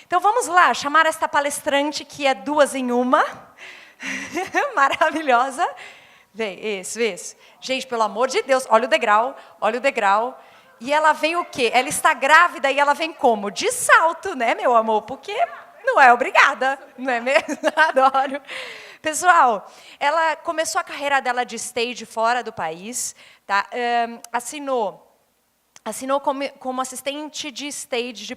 Então vamos lá, chamar esta palestrante que é 2 em 1. Maravilhosa. Vem, isso, isso. Gente, pelo amor de Deus, olha o degrau, olha o degrau. E ela vem o quê? Ela está grávida e ela vem como? De salto, né, meu amor? Porque não é obrigada, não é mesmo? Adoro. Pessoal, ela começou a carreira dela de stage fora do país, tá? Assinou como assistente de stage,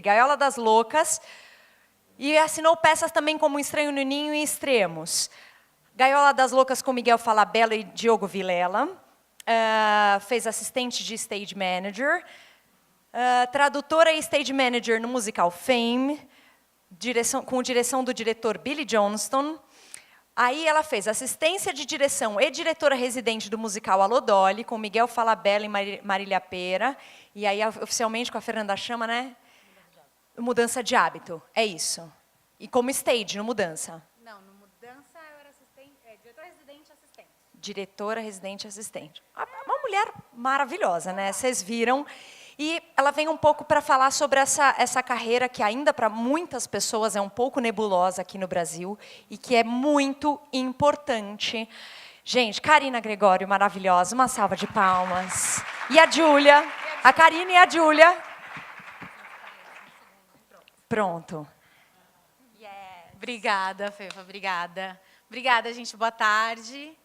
Gaiola das Loucas, e assinou peças também como Estranho no Ninho e Extremos. Gaiola das Loucas com Miguel Falabella e Diogo Vilela. Fez assistente de stage manager. Tradutora e stage manager no musical Fame, com direção do diretor Billy Johnston. Aí ela fez assistência de direção e diretora residente do musical Alô Dolly, com Miguel Falabella e Marília Pera. E aí, oficialmente, com a Fernanda Chama, né? Mudança de hábito, é isso. E como stage, no Mudança. Não, no Mudança eu era diretora residente e assistente. Diretora residente e assistente. Uma mulher maravilhosa, né? Vocês viram. E ela vem um pouco para falar sobre essa carreira que ainda para muitas pessoas é um pouco nebulosa aqui no Brasil e que é muito importante. Gente, Karina Gregório, maravilhosa, uma salva de palmas. E a Júlia, a Karina e a Júlia. Pronto. Yes. Obrigada, Fefa, obrigada. Obrigada, gente, boa tarde.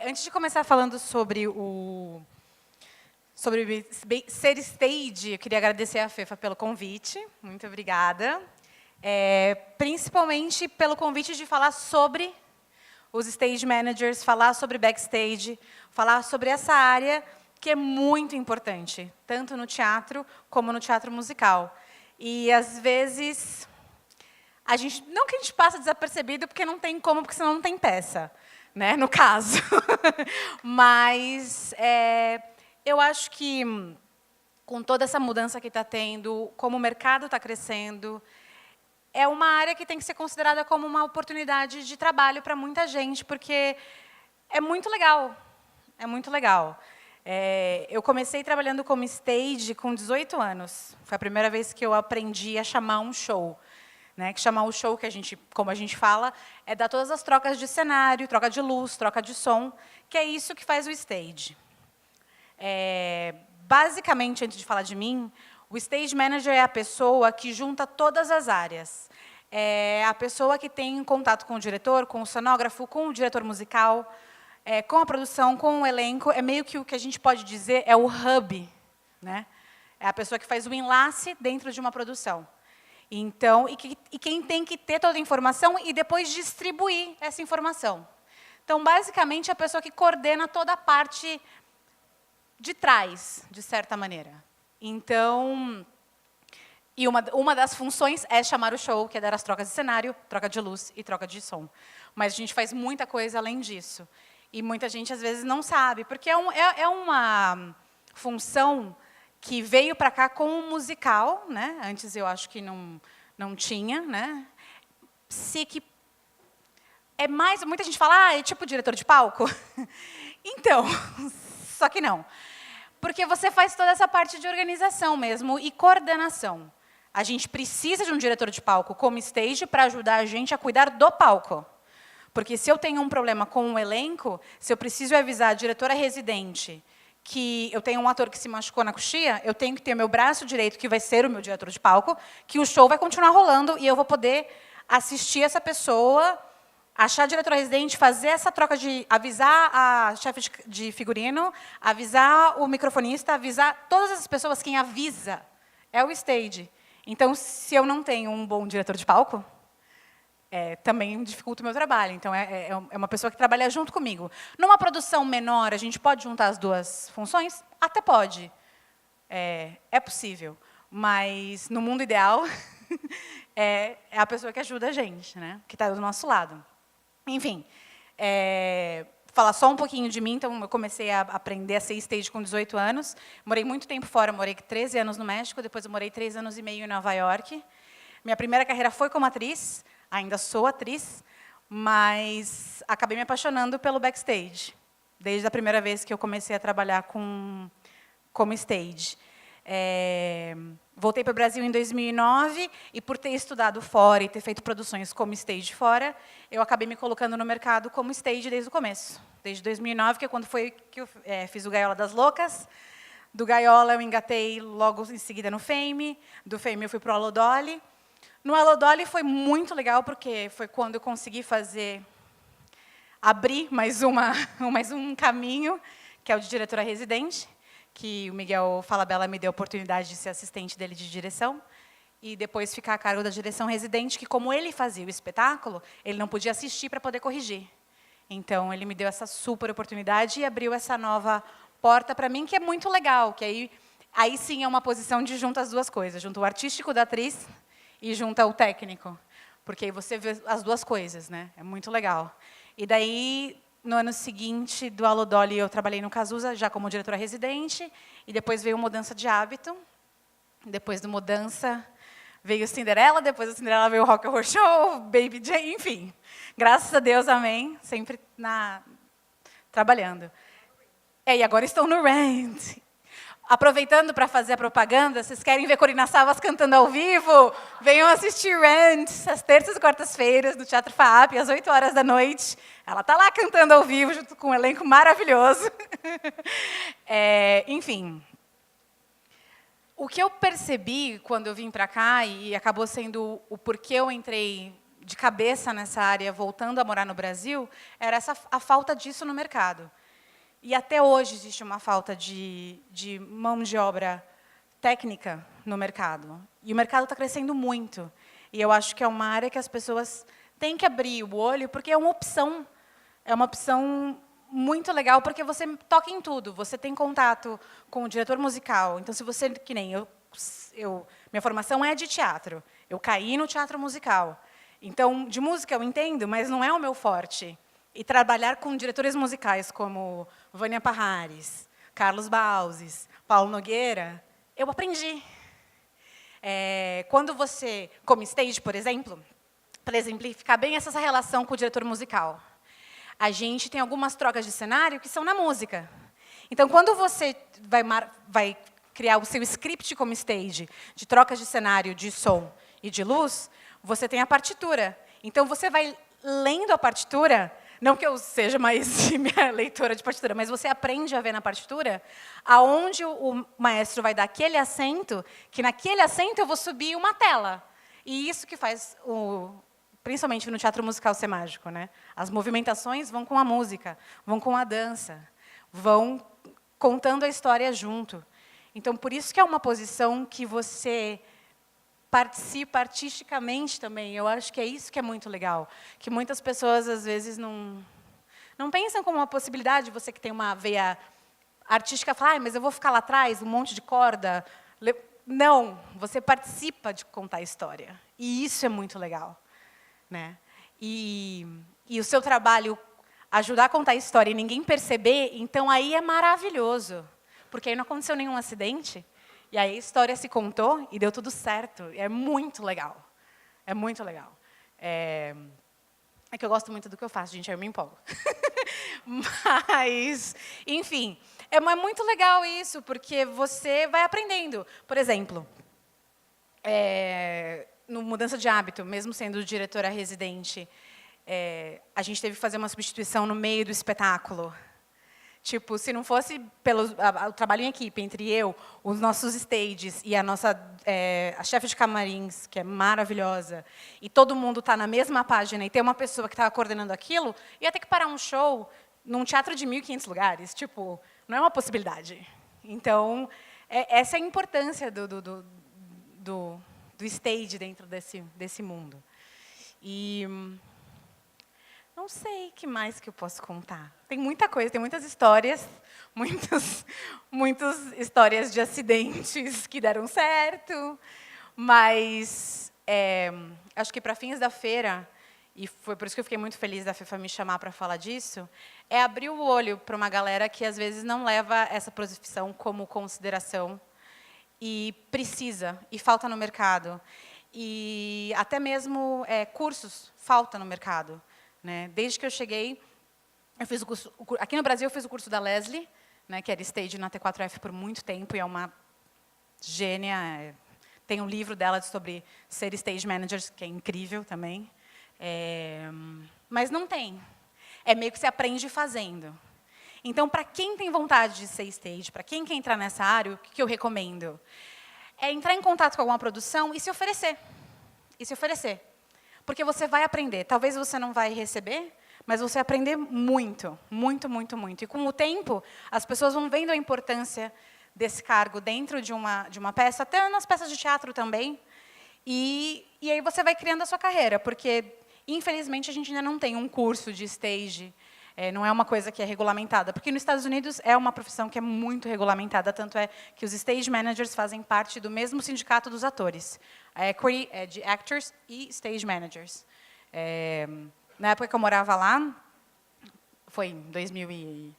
Antes de começar falando sobre ser stage, eu queria agradecer a Fefa pelo convite. Muito obrigada. Principalmente pelo convite de falar sobre os stage managers, falar sobre backstage, falar sobre essa área que é muito importante, tanto no teatro como no teatro musical. E, às vezes, não que a gente passa desapercebido, porque não tem como, porque senão não tem peça, né, no caso. Mas eu acho que, com toda essa mudança que está tendo, como o mercado está crescendo, é uma área que tem que ser considerada como uma oportunidade de trabalho para muita gente, porque é muito legal. É muito legal. Eu comecei trabalhando como stage com 18 anos. Foi a primeira vez que eu aprendi a chamar um show. Né? Que chamar o show, como a gente fala, é dar todas as trocas de cenário, troca de luz, troca de som, que é isso que faz o stage. Basicamente, antes de falar de mim, o stage manager é a pessoa que junta todas as áreas. É a pessoa que tem contato com o diretor, com o cenógrafo, com o diretor musical, com a produção, com o elenco. É meio que o que a gente pode dizer é o hub. Né? É a pessoa que faz o enlace dentro de uma produção. Então, e quem tem que ter toda a informação e depois distribuir essa informação. Então, basicamente, é a pessoa que coordena toda a parte de trás, de certa maneira. Então, e uma das funções é chamar o show, que é dar as trocas de cenário, troca de luz e troca de som. Mas a gente faz muita coisa além disso. E muita gente, às vezes, não sabe, porque é uma função que veio para cá com um musical, né? Antes eu acho que não tinha, né? Que é mais, muita gente fala, é tipo diretor de palco. Então, só que não. Porque você faz toda essa parte de organização mesmo e coordenação. A gente precisa de um diretor de palco como stage para ajudar a gente a cuidar do palco. Porque se eu tenho um problema com o elenco, se eu preciso avisar a diretora residente que eu tenho um ator que se machucou na coxia, eu tenho que ter o meu braço direito, que vai ser o meu diretor de palco, que o show vai continuar rolando e eu vou poder assistir essa pessoa, achar a diretora residente, fazer essa troca de avisar a chefe de figurino, avisar o microfonista, avisar todas essas pessoas. Quem avisa é o stage. Então, se eu não tenho um bom diretor de palco, também dificulta o meu trabalho. Então, é uma pessoa que trabalha junto comigo. Numa produção menor, a gente pode juntar as duas funções? Até pode. É possível. Mas, no mundo ideal, é a pessoa que ajuda a gente, né? Que está do nosso lado. Enfim, falar só um pouquinho de mim. Então, eu comecei a aprender a ser stage com 18 anos. Morei muito tempo fora. Morei 13 anos no México. Depois, eu morei 3 anos e meio em Nova York. Minha primeira carreira foi como atriz. Ainda sou atriz, mas acabei me apaixonando pelo backstage, desde a primeira vez que eu comecei a trabalhar como stage. Voltei para o Brasil em 2009 e, por ter estudado fora e ter feito produções como stage fora, eu acabei me colocando no mercado como stage desde o começo. Desde 2009, que é quando foi que eu fiz o Gaiola das Loucas. Do Gaiola eu engatei logo em seguida no Fame. Do Fame eu fui para o Alô Dolly. No Alô Dolly foi muito legal, porque foi quando eu consegui abrir mais um caminho, que é o de diretora residente, que o Miguel Falabella me deu a oportunidade de ser assistente dele de direção, e depois ficar a cargo da direção residente, que, como ele fazia o espetáculo, ele não podia assistir para poder corrigir. Então, ele me deu essa super oportunidade e abriu essa nova porta para mim, que é muito legal, que aí sim é uma posição de junta as duas coisas, junto o artístico da atriz e junta o técnico, porque aí você vê as duas coisas, né? É muito legal. E daí, no ano seguinte do Alô Dolly, eu trabalhei no Cazuza, já como diretora residente, e depois veio Mudança de Hábito. Depois do Mudança, veio Cinderela, depois da Cinderela veio o Rock Horror Show, Baby Jane, enfim. Graças a Deus, amém, sempre trabalhando. E agora estou no Rent. Aproveitando para fazer a propaganda, vocês querem ver Corina Savas cantando ao vivo? Venham assistir Rent, às terças e quartas-feiras, no Teatro FAAP, às 8 horas da noite. Ela está lá cantando ao vivo, junto com um elenco maravilhoso. Enfim. O que eu percebi quando eu vim para cá, e acabou sendo o porquê eu entrei de cabeça nessa área, voltando a morar no Brasil, era a falta disso no mercado. E até hoje existe uma falta de mão de obra técnica no mercado. E o mercado está crescendo muito. E eu acho que é uma área que as pessoas têm que abrir o olho, porque é uma opção. É uma opção muito legal, porque você toca em tudo. Você tem contato com o diretor musical. Então, se você, que nem minha formação é de teatro. Eu caí no teatro musical. Então, de música eu entendo, mas não é o meu forte. E trabalhar com diretores musicais como Vânia Parrares, Carlos Bauses, Paulo Nogueira, eu aprendi. Quando você, como stage, por exemplo, para exemplificar bem essa relação com o diretor musical, a gente tem algumas trocas de cenário que são na música. Então, quando você vai criar o seu script como stage, de trocas de cenário, de som e de luz, você tem a partitura. Então, você vai lendo a partitura. Não que eu seja mais minha leitora de partitura, mas você aprende a ver na partitura aonde o maestro vai dar aquele acento, que naquele acento eu vou subir uma tela. E isso que faz, principalmente no teatro musical, ser mágico, né? As movimentações vão com a música, vão com a dança, vão contando a história junto. Então, por isso que é uma posição que você participa artisticamente também. Eu acho que é isso que é muito legal. Que muitas pessoas, às vezes, não pensam como uma possibilidade. Você que tem uma veia artística, fala, mas eu vou ficar lá atrás, um monte de corda. Não, você participa de contar a história. E isso é muito legal. Né? E o seu trabalho ajudar a contar a história e ninguém perceber, então aí é maravilhoso. Porque aí não aconteceu nenhum acidente. E aí a história se contou e deu tudo certo. É muito legal. É muito legal. É que eu gosto muito do que eu faço, gente, aí eu me empolgo. Mas, enfim, é muito legal isso, porque você vai aprendendo. Por exemplo, no Mudança de Hábito, mesmo sendo diretora residente, a gente teve que fazer uma substituição no meio do espetáculo. Tipo, se não fosse o trabalho em equipe entre eu, os nossos stages e a chefe de camarins, que é maravilhosa, e todo mundo está na mesma página e tem uma pessoa que estava coordenando aquilo, ia ter que parar um show num teatro de 1.500 lugares. Tipo, não é uma possibilidade. Então, essa é a importância do stage dentro desse mundo. E não sei o que mais que eu posso contar. Tem muita coisa, tem muitas histórias, muitas histórias de acidentes que deram certo, mas acho que para fins da feira, e foi por isso que eu fiquei muito feliz da FIFA me chamar para falar disso, é abrir o olho para uma galera que às vezes não leva essa profissão como consideração e precisa, e falta no mercado. E até mesmo cursos falta no mercado. Né? Desde que eu cheguei, eu fiz aqui no Brasil eu fiz o curso da Leslie, né, que era stage na T4F por muito tempo, e é uma gênia. Tem um livro dela sobre ser stage managers, que é incrível também. Mas não tem. É meio que você aprende fazendo. Então, para quem tem vontade de ser stage, para quem quer entrar nessa área, o que eu recomendo? É entrar em contato com alguma produção e se oferecer. E se oferecer. Porque você vai aprender. Talvez você não vai receber, mas você vai aprender muito, muito, muito, muito. E com o tempo, as pessoas vão vendo a importância desse cargo dentro de uma peça, até nas peças de teatro também. E aí você vai criando a sua carreira, porque, infelizmente, a gente ainda não tem um curso de stage. Não é uma coisa que é regulamentada, porque nos Estados Unidos é uma profissão que é muito regulamentada, tanto é que os stage managers fazem parte do mesmo sindicato dos atores, a Equity de Actors e Stage Managers. Na época que eu morava lá, foi em 2000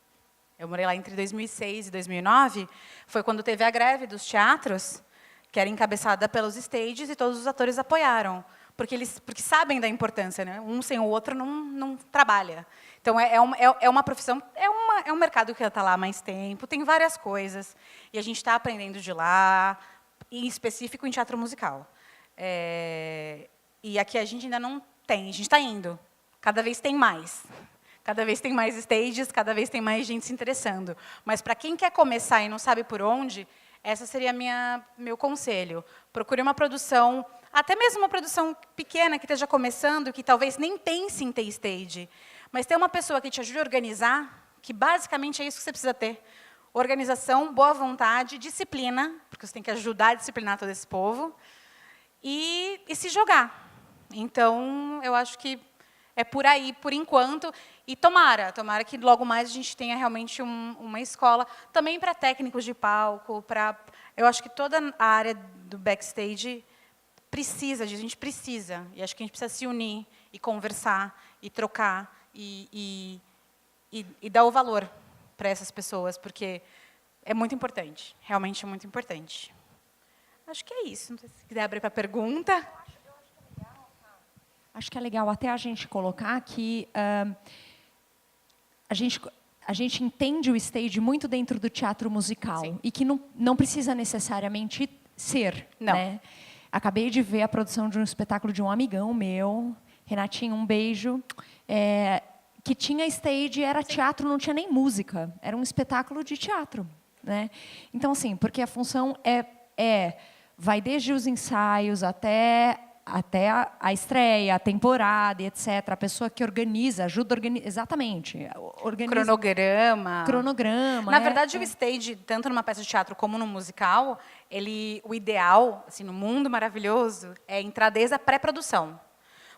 eu morei lá entre 2006 e 2009, foi quando teve a greve dos teatros, que era encabeçada pelos stages, e todos os atores apoiaram, porque sabem da importância, né? Um sem o outro não trabalha. Então, é uma profissão, é um mercado que está lá há mais tempo, tem várias coisas, e a gente está aprendendo de lá, em específico em teatro musical. E aqui a gente ainda não tem, a gente está indo, cada vez tem mais. Cada vez tem mais stages, cada vez tem mais gente se interessando. Mas, para quem quer começar e não sabe por onde, essa seria meu conselho. Procure uma produção, até mesmo uma produção pequena que esteja começando, que talvez nem pense em ter stage, mas ter uma pessoa que te ajude a organizar, que basicamente é isso que você precisa ter. Organização, boa vontade, disciplina, porque você tem que ajudar a disciplinar todo esse povo, e se jogar. Então, eu acho que é por aí, por enquanto. E tomara que logo mais a gente tenha realmente uma escola, também para técnicos de palco, eu acho que toda a área do backstage a gente precisa, e acho que a gente precisa se unir, e conversar, e trocar, e dar o valor para essas pessoas, porque é muito importante, realmente é muito importante. Acho que é isso, não sei se quiser abrir para pergunta. Acho que é legal até a gente colocar que a gente entende o stage muito dentro do teatro musical. Sim. E que não precisa necessariamente ser. Não. Né? Acabei de ver a produção de um espetáculo de um amigão meu, Renatinho, um beijo, que tinha stage, era teatro, não tinha nem música. Era um espetáculo de teatro. Né? Então, assim, porque a função vai desde os ensaios até a estreia, a temporada, etc. A pessoa que organiza, ajuda a organizar. Exatamente. Organiza. Cronograma. Na verdade, o stage, tanto numa peça de teatro como no musical, o ideal, assim, no mundo maravilhoso, é entrar desde a pré-produção.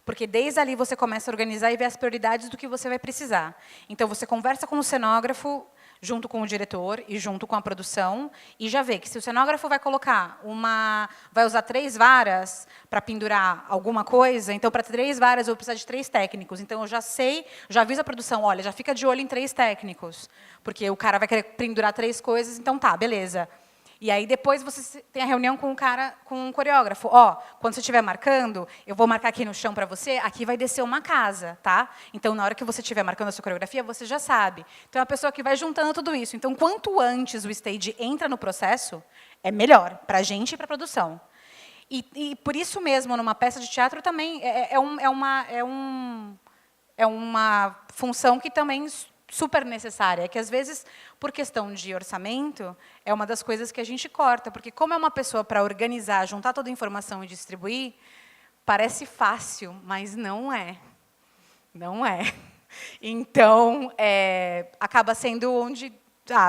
Porque desde ali você começa a organizar e ver as prioridades do que você vai precisar. Então, você conversa com o cenógrafo, junto com o diretor e junto com a produção, e já vê que se o cenógrafo vai vai usar 3 varas para pendurar alguma coisa, então, para 3 varas, eu vou precisar de 3 técnicos. Então, eu já aviso a produção, olha, já fica de olho em 3 técnicos, porque o cara vai querer pendurar 3 coisas, então tá, beleza. E aí, depois, você tem a reunião com com o coreógrafo. Quando você estiver marcando, eu vou marcar aqui no chão para você, aqui vai descer uma casa, tá? Então, na hora que você estiver marcando a sua coreografia, você já sabe. Então, é a pessoa que vai juntando tudo isso. Então, quanto antes o stage entra no processo, é melhor para a gente e para a produção. E, por isso mesmo, numa peça de teatro, também é uma função que também super necessária, que às vezes, por questão de orçamento, é uma das coisas que a gente corta, porque como é uma pessoa para organizar, juntar toda a informação e distribuir, parece fácil, mas não é. Não é. Então, acaba sendo onde...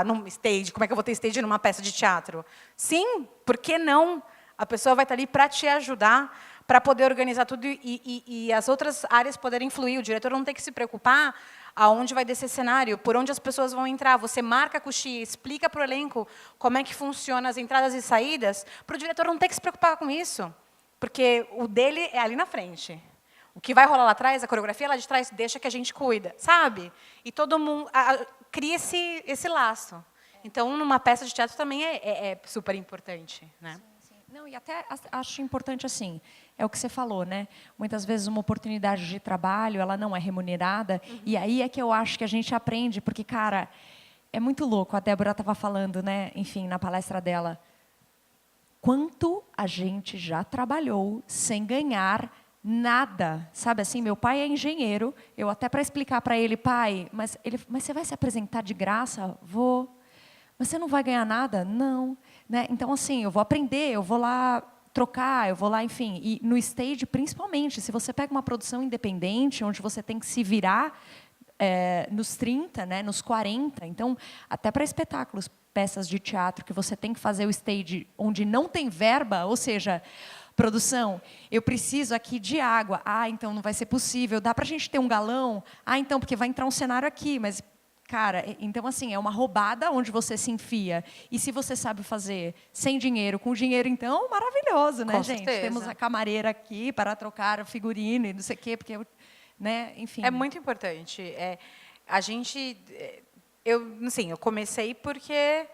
num stage, como é que eu vou ter stage numa peça de teatro? Sim, por que não? A pessoa vai estar ali para te ajudar, para poder organizar tudo e as outras áreas poderem fluir. O diretor não tem que se preocupar aonde vai descer cenário, por onde as pessoas vão entrar. Você marca a coxia, explica para o elenco como é que funciona as entradas e saídas, para o diretor não ter que se preocupar com isso, porque o dele é ali na frente. O que vai rolar lá atrás, a coreografia lá de trás, deixa que a gente cuida, sabe? E todo mundo cria esse laço. Então, numa peça de teatro também é super importante, né? Não, e até acho importante assim, é o que você falou, né? Muitas vezes uma oportunidade de trabalho, ela não é remunerada, e aí é que eu acho que a gente aprende, porque, cara, é muito louco, a Débora estava falando, né, enfim, na palestra dela, quanto a gente já trabalhou sem ganhar nada, sabe assim? Meu pai é engenheiro, eu até para explicar para ele, pai, mas você vai se apresentar de graça? Vou. Mas você não vai ganhar nada? Não. Né? Então, assim, eu vou aprender, eu vou lá trocar, eu vou lá, enfim. E no stage, principalmente, se você pega uma produção independente, onde você tem que se virar nos 30, né, nos 40, então, até para espetáculos, peças de teatro, que você tem que fazer o stage onde não tem verba, ou seja, produção, eu preciso aqui de água. Ah, então não vai ser possível. Dá para a gente ter um galão? Ah, então, porque vai entrar um cenário aqui, mas... Cara, então, assim, é uma roubada onde você se enfia. E se você sabe fazer sem dinheiro, com dinheiro, então, maravilhoso, né, Com gente? certeza. Temos a camareira aqui para trocar figurino e não sei o quê, porque, né, enfim. É muito importante. A gente... eu comecei porque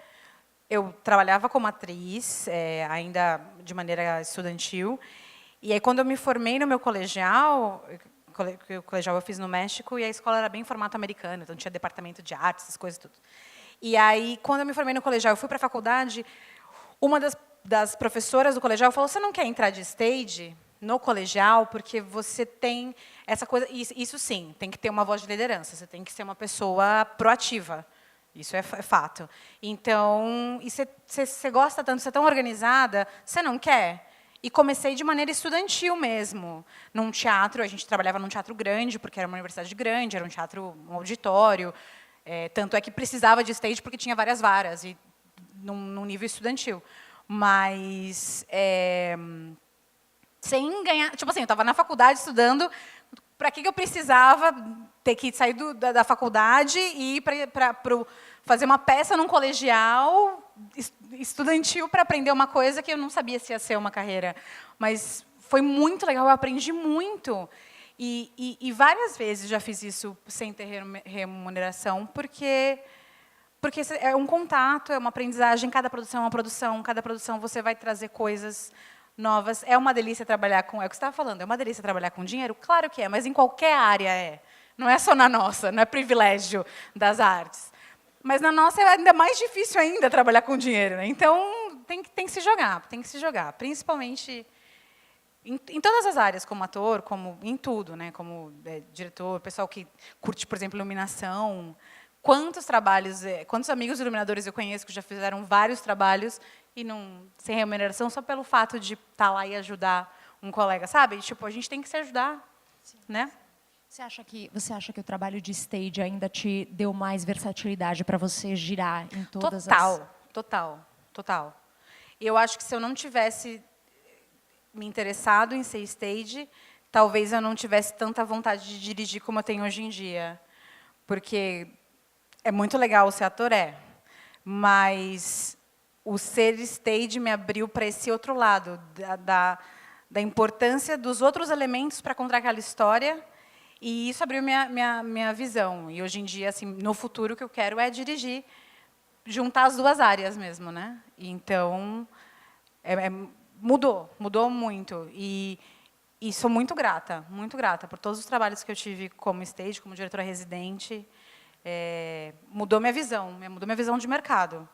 eu trabalhava como atriz, ainda de maneira estudantil. E aí, quando eu me formei no meu colegial... O colegial eu fiz no México e a escola era bem em formato americano, então tinha departamento de artes, essas coisas tudo. E aí, quando eu me formei no colegial, eu fui para a faculdade, uma das professoras do colegial falou: você não quer entrar de stage no colegial porque você tem essa coisa... Isso sim, tem que ter uma voz de liderança, você tem que ser uma pessoa proativa. Isso é fato. Então, e você gosta tanto, você é tão organizada, você não quer? E comecei de maneira estudantil mesmo, num teatro. A gente trabalhava num teatro grande, porque era uma universidade grande, era um teatro, um auditório. Tanto é que precisava de stage, porque tinha várias varas, e num nível estudantil. Mas, sem ganhar... Tipo assim, eu estava na faculdade estudando, para que eu precisava ter que sair da faculdade e ir para fazer uma peça num colegial estudantil para aprender uma coisa que eu não sabia se ia ser uma carreira. Mas foi muito legal, eu aprendi muito. E várias vezes já fiz isso sem ter remuneração, porque é um contato, é uma aprendizagem, cada produção é uma produção, cada produção você vai trazer coisas novas. É uma delícia trabalhar com... É o que você estava falando, é uma delícia trabalhar com dinheiro? Claro que é, mas em qualquer área é. Não é só na nossa, não é privilégio das artes. Mas na nossa é ainda mais difícil ainda trabalhar com dinheiro. Né? Então, tem que se jogar, tem que se jogar. Principalmente em todas as áreas, como ator, como em tudo, né? Como diretor, pessoal que curte, por exemplo, iluminação. Quantos trabalhos, quantos amigos iluminadores eu conheço que já fizeram vários trabalhos e não sem remuneração só pelo fato de estar lá e ajudar um colega, sabe? Tipo, a gente tem que se ajudar, sim, né? Você acha que o trabalho de stage ainda te deu mais versatilidade para você girar em todas as... Total. Eu acho que se eu não tivesse me interessado em ser stage, talvez eu não tivesse tanta vontade de dirigir como eu tenho hoje em dia. Porque é muito legal ser ator, mas o ser stage me abriu para esse outro lado, da importância dos outros elementos para contar aquela história. E isso abriu minha visão. E hoje em dia, assim, no futuro, o que eu quero é dirigir, juntar as duas áreas mesmo, né? Então, mudou muito. E sou muito grata por todos os trabalhos que eu tive como stage, como diretora residente. Mudou minha visão de mercado.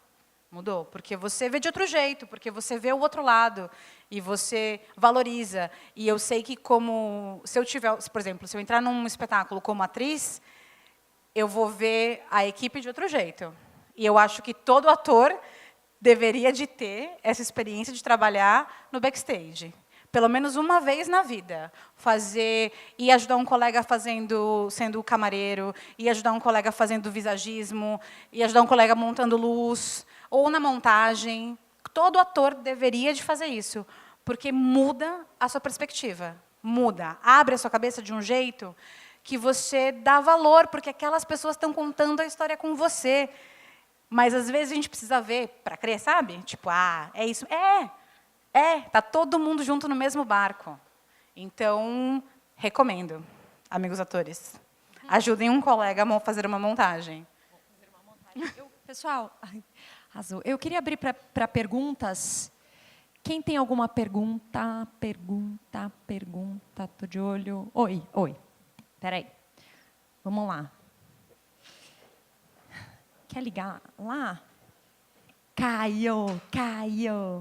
Mudou, porque você vê de outro jeito, porque você vê o outro lado e você valoriza. E eu sei que se eu tiver, por exemplo, se eu entrar num espetáculo como atriz, eu vou ver a equipe de outro jeito. E eu acho que todo ator deveria de ter essa experiência de trabalhar no backstage. Pelo menos uma vez na vida. Ir ajudar um colega sendo camareiro, ir ajudar um colega fazendo visagismo, ir ajudar um colega montando luz, ou na montagem. Todo ator deveria de fazer isso, porque muda a sua perspectiva. Muda. Abre a sua cabeça de um jeito que você dá valor, porque aquelas pessoas estão contando a história com você. Mas, às vezes, a gente precisa ver para crer, sabe? Tipo, é isso. Está todo mundo junto no mesmo barco. Então, recomendo, amigos atores. Ajudem um colega a fazer uma montagem. Pessoal, arrasou. Eu queria abrir para perguntas. Quem tem alguma pergunta? Estou de olho. Oi. Espera aí. Vamos lá. Quer ligar lá? Caio.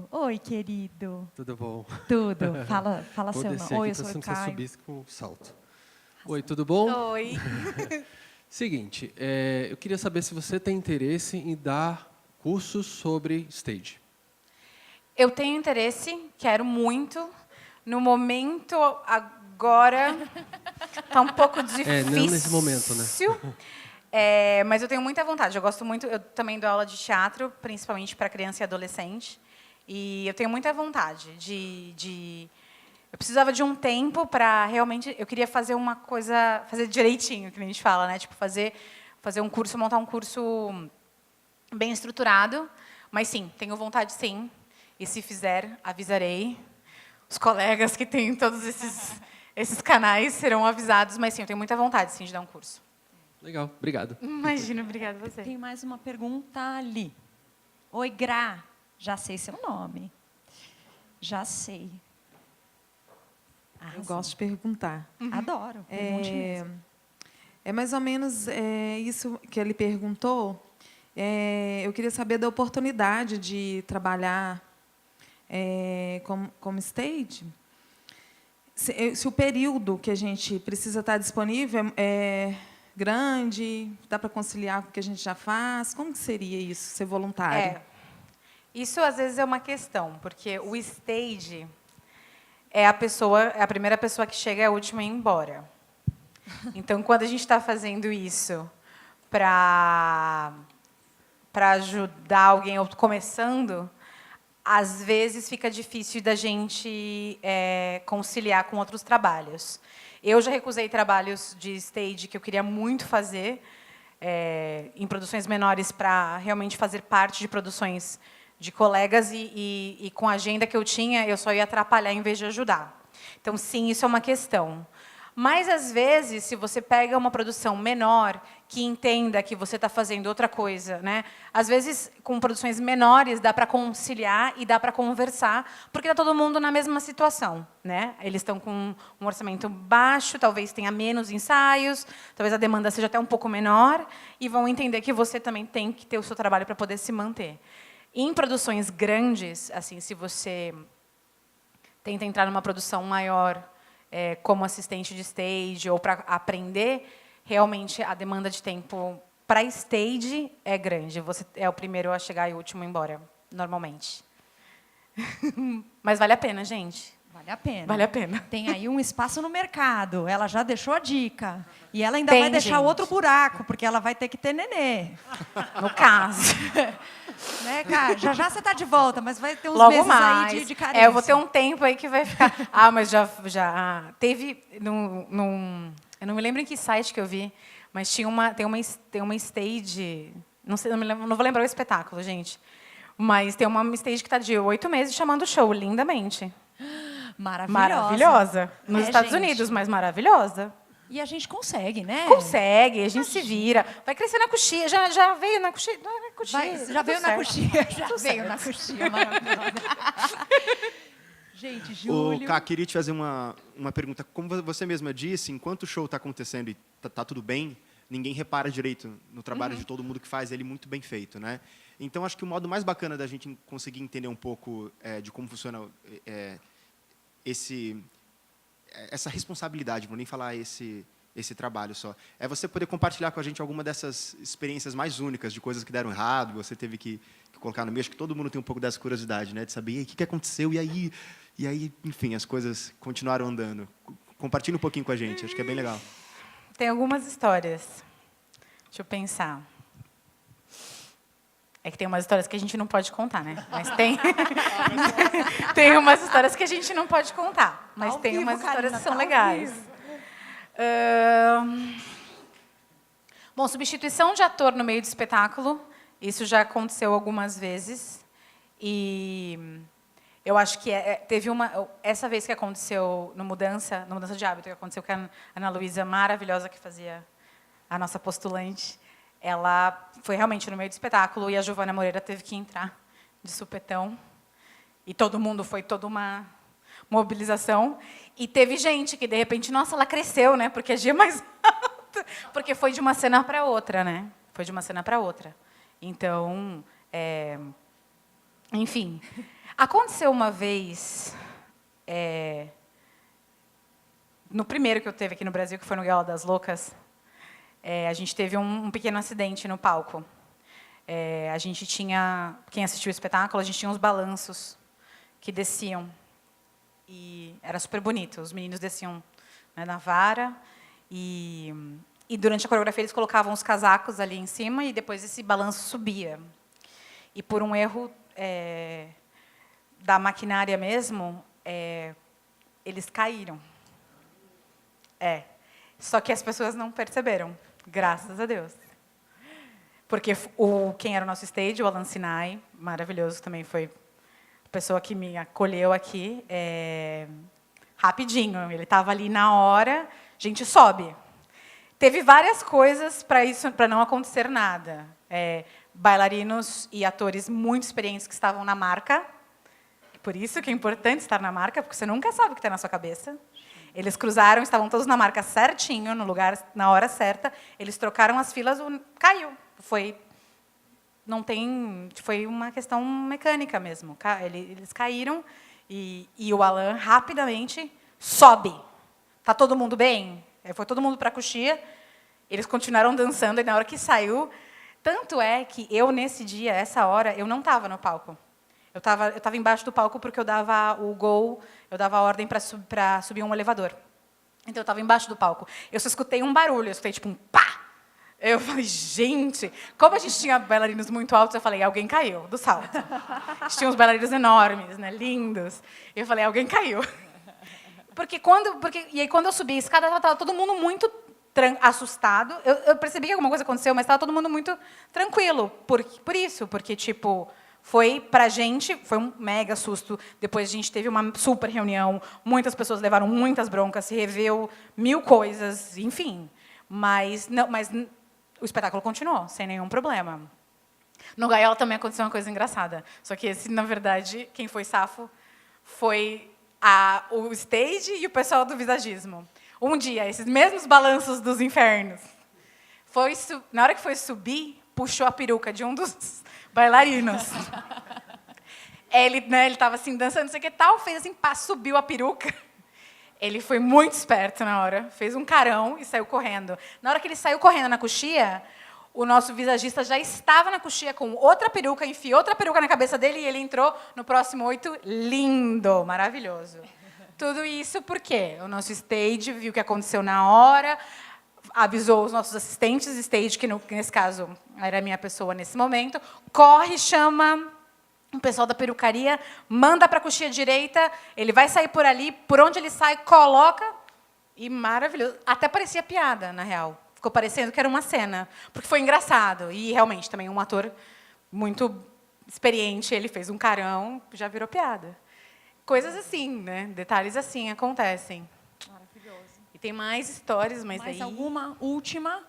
Oi, querido. Tudo bom? Tudo. Fala Vou seu descer nome. Oi, aqui eu para sou o você Caio. subisse com um salto. Oi, tudo bom? Oi. Seguinte, eu queria saber se você tem interesse em dar cursos sobre stage. Eu tenho interesse, quero muito. No momento, agora, está um pouco difícil. Não nesse momento, né? Mas eu tenho muita vontade. Eu gosto muito. Eu também dou aula de teatro, principalmente para criança e adolescente. E eu tenho muita vontade Eu precisava de um tempo para realmente. Eu queria fazer uma coisa, fazer direitinho, que a gente fala, né? Tipo, fazer um curso, montar um curso bem estruturado. Mas sim, tenho vontade, sim. E se fizer, avisarei. Os colegas que têm todos esses canais serão avisados. Mas sim, eu tenho muita vontade, sim, de dar um curso. Legal, obrigado. Imagina, obrigada a você. Tem mais uma pergunta ali. Oi, Gra. Já sei seu nome. Já sei. Eu gosto de perguntar. Adoro. Pergunte mesmo. É mais ou menos isso que ele perguntou. Eu queria saber da oportunidade de trabalhar como stage. Se o período que a gente precisa estar disponível é grande, dá para conciliar com o que a gente já faz? Como que seria isso, ser voluntário? Isso, às vezes, é uma questão, porque o stage é a primeira pessoa que chega e a última a ir embora. Então, quando a gente está fazendo isso para ajudar alguém começando, às vezes fica difícil da gente conciliar com outros trabalhos. Eu já recusei trabalhos de stage que eu queria muito fazer, em produções menores, para realmente fazer parte de produções de colegas, e com a agenda que eu tinha, eu só ia atrapalhar em vez de ajudar. Então, sim, isso é uma questão. Mas, às vezes, se você pega uma produção menor, que entenda que você está fazendo outra coisa, né? Às vezes, com produções menores, dá para conciliar e dá para conversar, porque está todo mundo na mesma situação, né? Eles estão com um orçamento baixo, talvez tenha menos ensaios, talvez a demanda seja até um pouco menor, e vão entender que você também tem que ter o seu trabalho para poder se manter. Em produções grandes, assim, se você tenta entrar numa produção maior, como assistente de stage ou para aprender, realmente a demanda de tempo para stage é grande. Você é o primeiro a chegar e o último a ir embora, normalmente. Mas vale a pena, gente. Vale a pena. Vale a pena. Tem aí um espaço no mercado. Ela já deixou a dica. E ela ainda Tem, vai deixar gente. outro buraco, porque ela vai ter que ter nenê. No caso. Né, cara? Já você está de volta, mas vai ter uns Logo meses mais. aí de carência. Eu vou ter um tempo aí que vai ficar... Mas já teve... eu não me lembro em que site que eu vi, mas tem uma stage... Não sei, não vou lembrar o espetáculo, gente. Mas tem uma stage que está de 8 meses chamando show, lindamente. Maravilhosa. Nos Estados Unidos, mas maravilhosa. E a gente consegue, né? Consegue, a gente se vira. Vai crescer na coxinha. Já veio na coxinha. Já veio na coxinha. Já veio na coxinha, maravilhosa. Gente, Júlio... Cá, queria te fazer uma pergunta. Como você mesma disse, enquanto o show está acontecendo e está tudo bem, ninguém repara direito no trabalho de todo mundo que faz ele muito bem feito, né? Então, acho que o modo mais bacana da gente conseguir entender um pouco de como funciona essa responsabilidade, vou nem falar esse trabalho só, é você poder compartilhar com a gente alguma dessas experiências mais únicas, de coisas que deram errado, você teve que colocar no meio. Acho que todo mundo tem um pouco dessa curiosidade, né, de saber o que aconteceu, e aí, enfim, as coisas continuaram andando. Compartilhe um pouquinho com a gente, acho que é bem legal. Tem algumas histórias. Deixa eu pensar. É que tem umas histórias que a gente não pode contar, né? Mas tem... tem umas histórias que a gente não pode contar. Mas Ao tem vivo, umas histórias Karina, que são ao legais. vivo. Bom, substituição de ator no meio do espetáculo. Isso já aconteceu algumas vezes. E eu acho que teve essa vez que aconteceu no Mudança de Hábito, que aconteceu com a Ana Luísa, maravilhosa, que fazia a nossa postulante. Ela foi realmente no meio do espetáculo e a Giovana Moreira teve que entrar de supetão. E todo mundo, foi toda uma mobilização. E teve gente que, de repente, nossa, ela cresceu, né? Porque agia mais alto. Porque foi de uma cena para outra, né? Foi de uma cena para outra. Então, Enfim, aconteceu uma vez, no primeiro que eu teve aqui no Brasil, que foi no Gala das Loucas, a gente teve um pequeno acidente no palco. A gente tinha, quem assistiu o espetáculo, a gente tinha uns balanços que desciam. E era super bonito. Os meninos desciam, né, na vara e durante a coreografia eles colocavam os casacos ali em cima e depois esse balanço subia. E por um erro da maquinária mesmo, eles caíram. Só que as pessoas não perceberam, graças a Deus. Porque quem era o nosso stage, o Alan Sinai, maravilhoso também, foi a pessoa que me acolheu aqui, rapidinho. Ele estava ali na hora, a gente sobe. Teve várias coisas para não acontecer nada. Bailarinos e atores muito experientes que estavam na marca. Por isso que é importante estar na marca, porque você nunca sabe o que está na sua cabeça. Eles cruzaram, estavam todos na marca certinho, no lugar, na hora certa. Eles trocaram as filas, caiu. Foi uma questão mecânica mesmo. Eles caíram e o Alan rapidamente sobe. Tá todo mundo bem? Foi todo mundo para a coxia. Eles continuaram dançando e na hora que saiu, tanto é que eu nesse dia, essa hora, eu não estava no palco. Eu estava embaixo do palco porque eu dava o gol, eu dava a ordem para subir um elevador. Então eu estava embaixo do palco. Eu só escutei um barulho, eu escutei tipo um pá. Eu falei, gente, como a gente tinha bailarinos muito altos, eu falei, alguém caiu do salto. A gente tinha uns bailarinos enormes, né, lindos. Eu falei, alguém caiu. E aí quando eu subi a escada, estava todo mundo muito assustado. Eu percebi que alguma coisa aconteceu, mas estava todo mundo muito tranquilo. Porque tipo, foi pra gente, foi um mega susto. Depois a gente teve uma super reunião, muitas pessoas levaram muitas broncas, se reveu 1000 coisas, enfim. Mas o espetáculo continuou, sem nenhum problema. No Gaiola também aconteceu uma coisa engraçada. Só que esse, na verdade, quem foi safo foi o stage e o pessoal do visagismo. Um dia, esses mesmos balanços dos infernos, na hora que foi subir, puxou a peruca de um dos bailarinos. Ele estava assim, dançando, não sei o que tal, fez assim, subiu a peruca. Ele foi muito esperto na hora, fez um carão e saiu correndo. Na hora que ele saiu correndo na coxia, o nosso visagista já estava na coxia com outra peruca, enfiou outra peruca na cabeça dele e ele entrou no próximo 8, lindo, maravilhoso. Tudo isso porque o nosso stage viu o que aconteceu na hora, avisou os nossos assistentes de stage, que nesse caso era a minha pessoa nesse momento, corre, chama o pessoal da perucaria, manda para a coxia direita, ele vai sair por ali, por onde ele sai, coloca, e maravilhoso. Até parecia piada, na real. Ficou parecendo que era uma cena, porque foi engraçado. E, realmente, também um ator muito experiente, ele fez um carão, já virou piada. Coisas assim, né? Detalhes assim acontecem. Maravilhoso. E tem mais histórias, mas Mais aí... alguma? Última?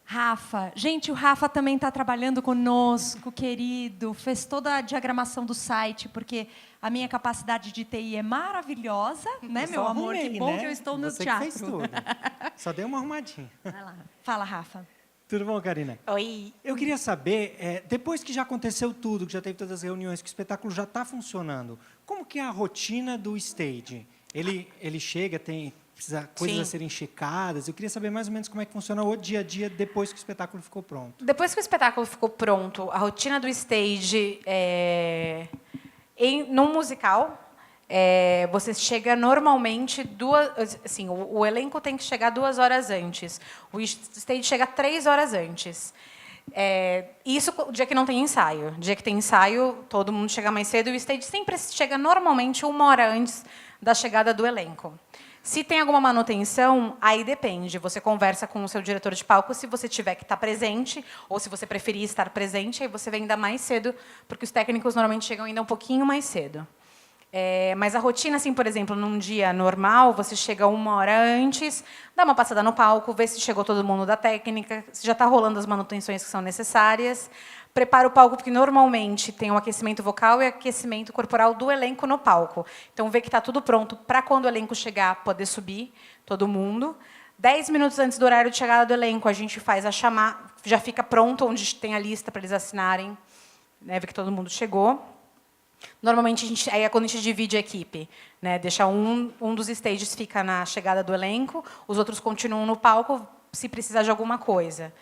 Rafa. Gente, o Rafa também está trabalhando conosco, querido. Fez toda a diagramação do site, porque a minha capacidade de TI é maravilhosa, né, meu amor? Que bom que eu estou no Você teatro. Que fez tudo. Só dei uma arrumadinha. Vai lá. Fala, Rafa. Tudo bom, Karina? Oi. Eu queria saber, depois que já aconteceu tudo, que já teve todas as reuniões, que o espetáculo já está funcionando, como que é a rotina do stage? Ele chega, precisa coisas a serem checadas. Eu queria saber mais ou menos como é que funciona o dia a dia depois que o espetáculo ficou pronto. Depois que o espetáculo ficou pronto, a rotina do stage num musical, você chega normalmente assim, o elenco tem que chegar 2 horas antes. O stage chega 3 horas antes. Isso o dia que não tem ensaio. O dia que tem ensaio, todo mundo chega mais cedo e o stage sempre chega normalmente 1 hora antes da chegada do elenco. Se tem alguma manutenção, aí depende. Você conversa com o seu diretor de palco se você tiver que estar presente, ou se você preferir estar presente, aí você vem ainda mais cedo, porque os técnicos normalmente chegam ainda um pouquinho mais cedo. Mas a rotina, assim, por exemplo, num dia normal, você chega 1 hora antes, dá uma passada no palco, vê se chegou todo mundo da técnica, se já está rolando as manutenções que são necessárias, prepara o palco, porque normalmente tem um aquecimento vocal e aquecimento corporal do elenco no palco. Então, vê que está tudo pronto para quando o elenco chegar, poder subir, todo mundo. 10 minutos antes do horário de chegada do elenco, a gente faz a chamada, já fica pronto, onde tem a lista para eles assinarem. né, ver que todo mundo chegou. Normalmente, aí é quando a gente divide a equipe. Né, deixa um dos stages fica na chegada do elenco, os outros continuam no palco se precisar de alguma coisa.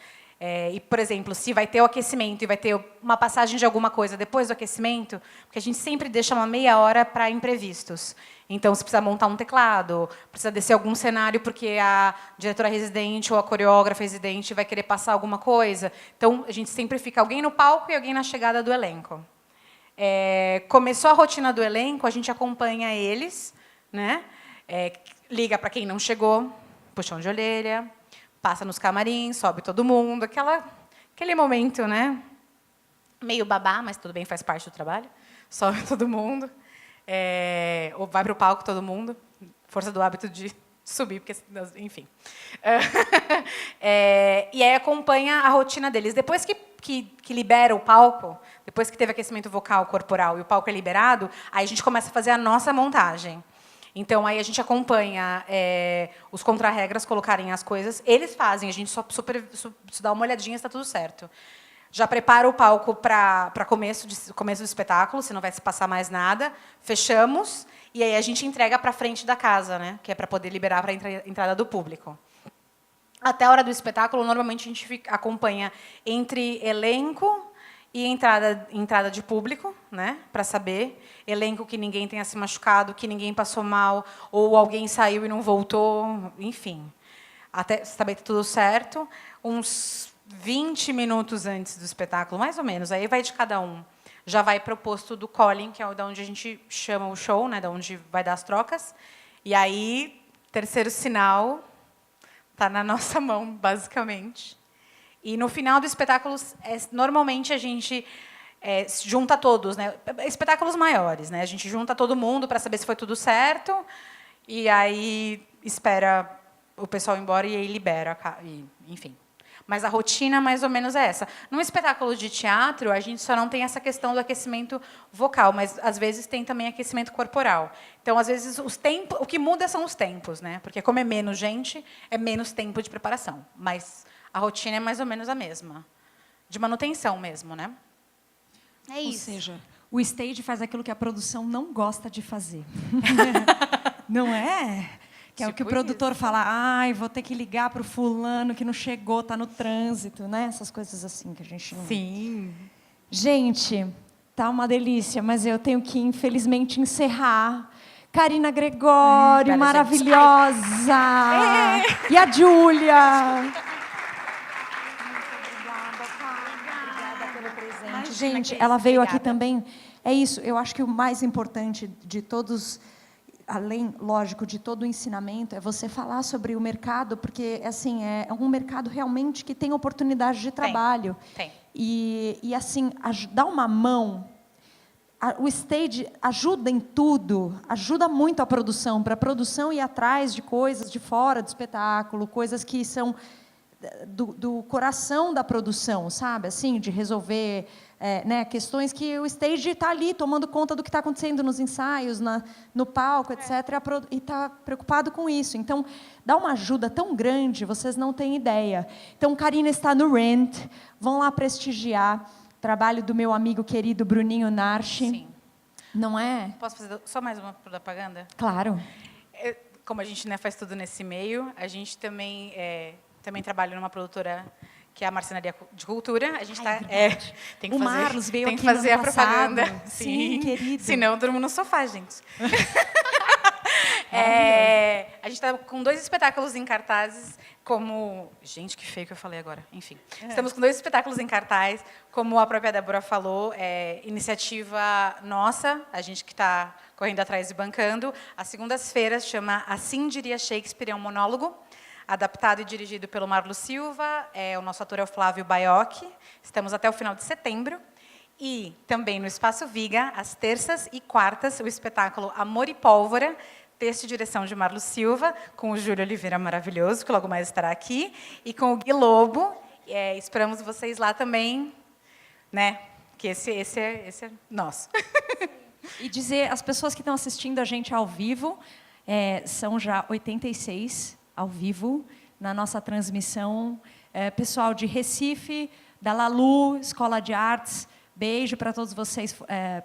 E, por exemplo, se vai ter o aquecimento e vai ter uma passagem de alguma coisa depois do aquecimento, porque a gente sempre deixa uma meia hora para imprevistos. Então, se precisar montar um teclado, precisa descer algum cenário porque a diretora residente ou a coreógrafa residente vai querer passar alguma coisa. Então, a gente sempre fica alguém no palco e alguém na chegada do elenco. Começou a rotina do elenco, a gente acompanha eles, né? Liga para quem não chegou, puxão de orelha, passa nos camarins, sobe todo mundo, aquele momento, né? Meio babá, mas tudo bem, faz parte do trabalho. Sobe todo mundo, ou vai para o palco todo mundo, força do hábito de subir, porque, enfim. E aí acompanha a rotina deles. Depois que libera o palco, depois que teve aquecimento vocal, corporal e o palco é liberado, aí a gente começa a fazer a nossa montagem. Então, aí a gente acompanha os contrarregras colocarem as coisas. Eles fazem, a gente só dá uma olhadinha se está tudo certo. Já prepara o palco para começo do espetáculo, se não vai se passar mais nada. Fechamos, e aí a gente entrega para frente da casa, né, que é para poder liberar para a entrada do público. Até a hora do espetáculo, normalmente a gente acompanha entre elenco e entrada de público, né, para saber. Elenco que ninguém tenha se machucado, que ninguém passou mal, ou alguém saiu e não voltou, enfim. Até saber que tudo certo. Uns 20 minutos antes do espetáculo, mais ou menos, aí vai de cada um. Já vai para o posto do calling, que é de onde a gente chama o show, né, de onde vai dar as trocas. E aí, terceiro sinal, está na nossa mão, basicamente. E no final do espetáculo, normalmente a gente junta todos, né? Espetáculos maiores, né? A gente junta todo mundo para saber se foi tudo certo, e aí espera o pessoal ir embora e aí libera, enfim. Mas a rotina, mais ou menos, é essa. Num espetáculo de teatro, a gente só não tem essa questão do aquecimento vocal, mas, às vezes, tem também aquecimento corporal. Então, às vezes, o que muda são os tempos, né? Porque, como é menos gente, é menos tempo de preparação. Mas a rotina é mais ou menos a mesma. De manutenção mesmo, né? É isso. Ou seja, o stage faz aquilo que a produção não gosta de fazer. Não é? Que é o que o produtor fala, ai, vou ter que ligar para o fulano que não chegou, está no trânsito, né? Essas coisas assim que a gente não... Sim. Gente, tá uma delícia, mas eu tenho que, infelizmente, encerrar. Karina Gregório, maravilhosa! E a Júlia! Obrigada pelo presente. Gente, ela veio aqui também. É isso, eu acho que o mais importante de todos... além, lógico, de todo o ensinamento, é você falar sobre o mercado, porque assim, é um mercado realmente que tem oportunidade de trabalho. Tem. E assim, dá uma mão. O stage ajuda em tudo, ajuda muito a produção, para a produção ir atrás de coisas de fora do espetáculo, coisas que são do coração da produção, sabe? Assim, de resolver... né, questões que o stage está ali tomando conta do que está acontecendo nos ensaios, no palco, etc., e está preocupado com isso. Então, dá uma ajuda tão grande, vocês não têm ideia. Então, Karina está no Rent, vão lá prestigiar o trabalho do meu amigo querido Bruninho Narchi. Sim. Não é? Posso fazer só mais uma propaganda? Claro. Como a gente, né, faz tudo nesse meio, a gente também trabalha numa produtora que é a Marcenaria de Cultura. A gente tem que o fazer, Marlos veio tem aqui que fazer a no ano passado. propaganda. Sim, querido. Senão eu durmo no sofá, gente. A gente está com 2 espetáculos em cartazes, como... Gente, que feio que eu falei agora. Enfim. Estamos com 2 espetáculos em cartaz, como a própria Débora falou, iniciativa nossa, a gente que está correndo atrás e bancando. Às segundas-feiras chama Assim Diria Shakespeare, é um monólogo, adaptado e dirigido pelo Marlo Silva. O nosso ator é o Flávio Baiocchi. Estamos até o final de setembro. E também no Espaço Viga, às terças e quartas, o espetáculo Amor e Pólvora, texto e direção de Marlo Silva, com o Júlio Oliveira maravilhoso, que logo mais estará aqui, e com o Gui Lobo. Esperamos vocês lá também, né? Que esse é nosso. E dizer, as pessoas que estão assistindo a gente ao vivo, são já 86 ao vivo, na nossa transmissão. Pessoal de Recife, da Lalu, Escola de Artes, Beijo para todos vocês,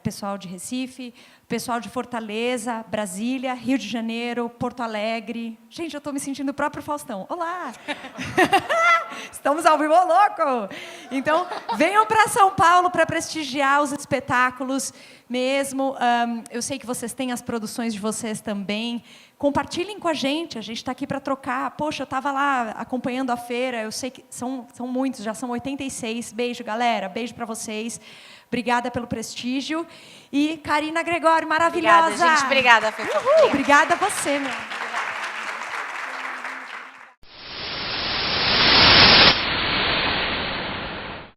pessoal de Recife, pessoal de Fortaleza, Brasília, Rio de Janeiro, Porto Alegre. Gente, eu estou me sentindo o próprio Faustão. Olá! Estamos ao vivo, ô louco! Então, venham para São Paulo para prestigiar os espetáculos mesmo. Eu sei que vocês têm as produções de vocês também. Compartilhem com a gente está aqui para trocar. Poxa, eu estava lá acompanhando a feira, eu sei que são muitos, já são 86. Beijo, galera, beijo para vocês. Obrigada pelo prestígio. E Karina Gregório, maravilhosa. Obrigada, gente. Obrigada, Fê. Obrigada a você, meu.